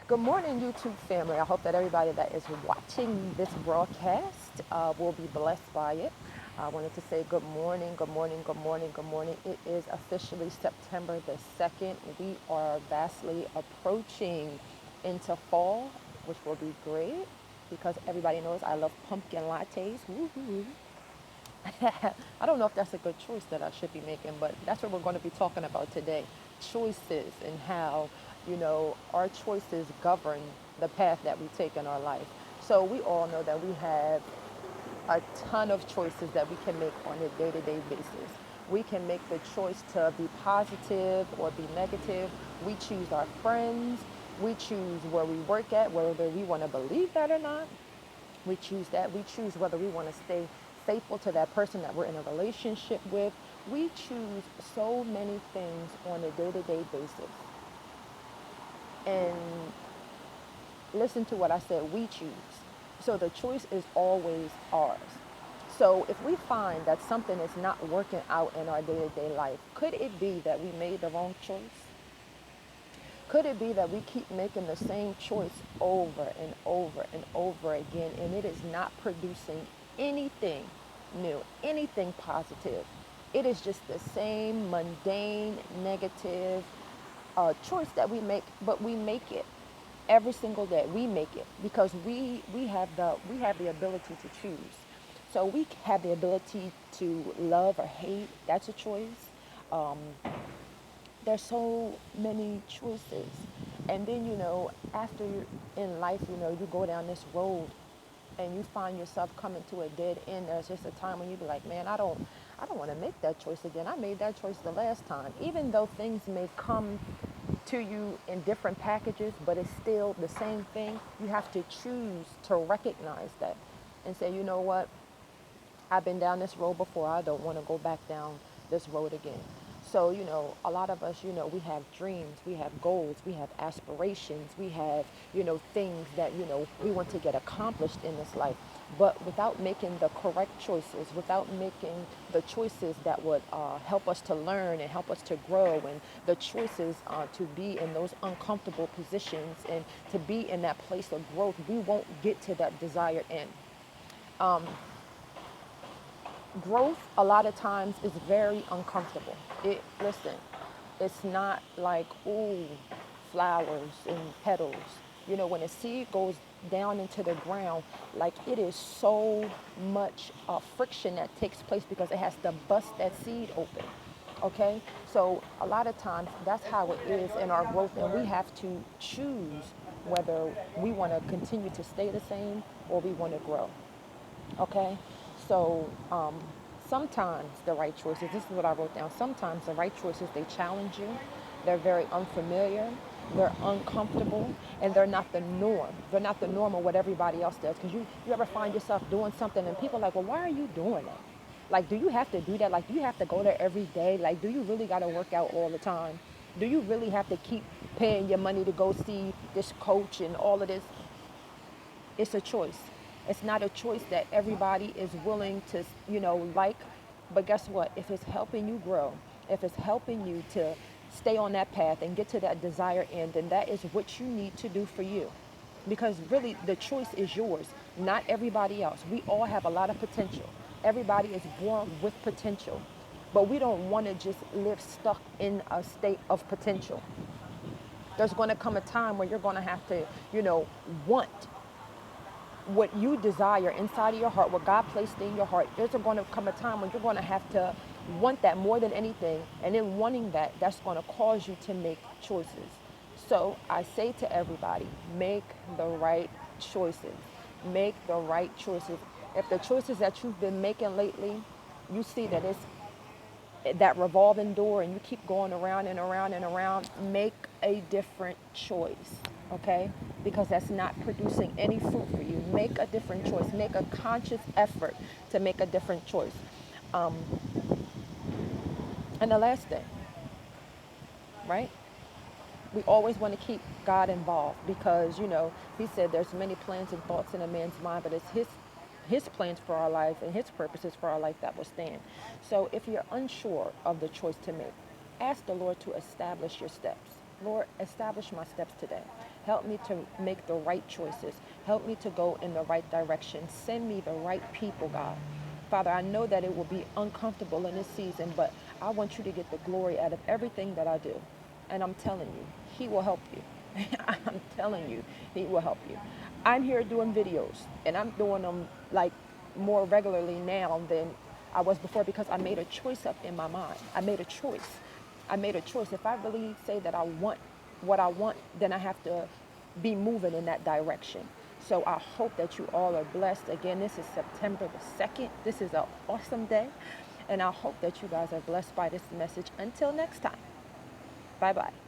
Good morning, YouTube family. I hope that everybody that is watching this broadcast will be blessed by it. I wanted to say good morning, good morning, good morning, good morning. It is officially September the 2nd. We are vastly approaching into fall, which will be great because everybody knows I love pumpkin lattes. Woo-hoo. I don't know if that's a good choice that I should be making, but that's what we're going to be talking about today. Choices and how, our choices govern the path that we take in our life. So we all know that we have a ton of choices that we can make on a day-to-day basis. We can make the choice to be positive or be negative. We choose our friends. We choose where we work at, whether we want to believe that or not. We choose that. We choose whether we want to stay faithful to that person that we're in a relationship with. We choose so many things on a day-to-day basis. And listen to what I said, we choose. So the choice is always ours. So if we find that something is not working out in our day-to-day life, could it be that we made the wrong choice? Could it be that we keep making the same choice over and over and over again, and it is not producing anything new, anything positive? It is just the same mundane, negative choice that we make, but we make it every single day. We make it because we have the ability to choose. So we have the ability to love or hate. That's a choice. Um, there's so many choices. And then, after you in life, you go down this road and you find yourself coming to a dead end. There's just a time when you be like, man, I don't want to make that choice again. I made that choice the last time. Even though things may come to you in different packages, but it's still the same thing, you have to choose to recognize that and say, you know what? I've been down this road before. I don't want to go back down this road again. So, a lot of us, we have dreams, we have goals, we have aspirations, we have, things that, we want to get accomplished in this life. But without making the correct choices, without making the choices that would help us to learn and help us to grow, and the choices to be in those uncomfortable positions and to be in that place of growth, we won't get to that desired end. Growth a lot of times is very uncomfortable. Listen, it's not like, ooh, flowers and petals. When a seed goes down into the ground, like, it is so much friction that takes place because it has to bust that seed open. Okay, so a lot of times that's how it is in our growth, and we have to choose whether we want to continue to stay the same or we want to grow. Okay, so sometimes the right choices, this is what I wrote down, sometimes the right choices, they challenge you, they're very unfamiliar, they're uncomfortable, and they're not the norm. They're not the norm of what everybody else does. Because you ever find yourself doing something and people are like, well, why are you doing that? Like, do you have to do that? Like, do you have to go there every day? Like, do you really got to work out all the time? Do you really have to keep paying your money to go see this coach and all of this? It's a choice. It's not a choice that everybody is willing to, like. But guess what? If it's helping you grow, if it's helping you to stay on that path and get to that desired end, then that is what you need to do for you. Because really, the choice is yours, not everybody else. We all have a lot of potential. Everybody is born with potential. But we don't want to just live stuck in a state of potential. There's going to come a time where you're going to have to, want what you desire inside of your heart, what God placed in your heart. There's going to come a time when you're going to have to want that more than anything. And in wanting that, that's going to cause you to make choices. So I say to everybody, make the right choices. Make the right choices. If the choices that you've been making lately, you see that it's that revolving door and you keep going around and around and around, make a different choice, okay? Because that's not producing any fruit for you. Make a different choice. Make a conscious effort to make a different choice. Um, and the last thing, right? We always want to keep God involved because, he said there's many plans and thoughts in a man's mind, but it's his plans for our life and his purposes for our life that will stand. So if you're unsure of the choice to make, ask the Lord to establish your steps. Lord, establish my steps today. Help me to make the right choices. Help me to go in the right direction. Send me the right people, God. Father, I know that it will be uncomfortable in this season, but I want you to get the glory out of everything that I do. And I'm telling you, He will help you. I'm telling you, He will help you. I'm here doing videos, and I'm doing them like more regularly now than I was before because I made a choice up in my mind. I made a choice. I made a choice. If I really say that I want what I want, then I have to be moving in that direction. So I hope that you all are blessed. Again, this is September the 2nd. This is an awesome day. And I hope that you guys are blessed by this message. Until next time, bye bye.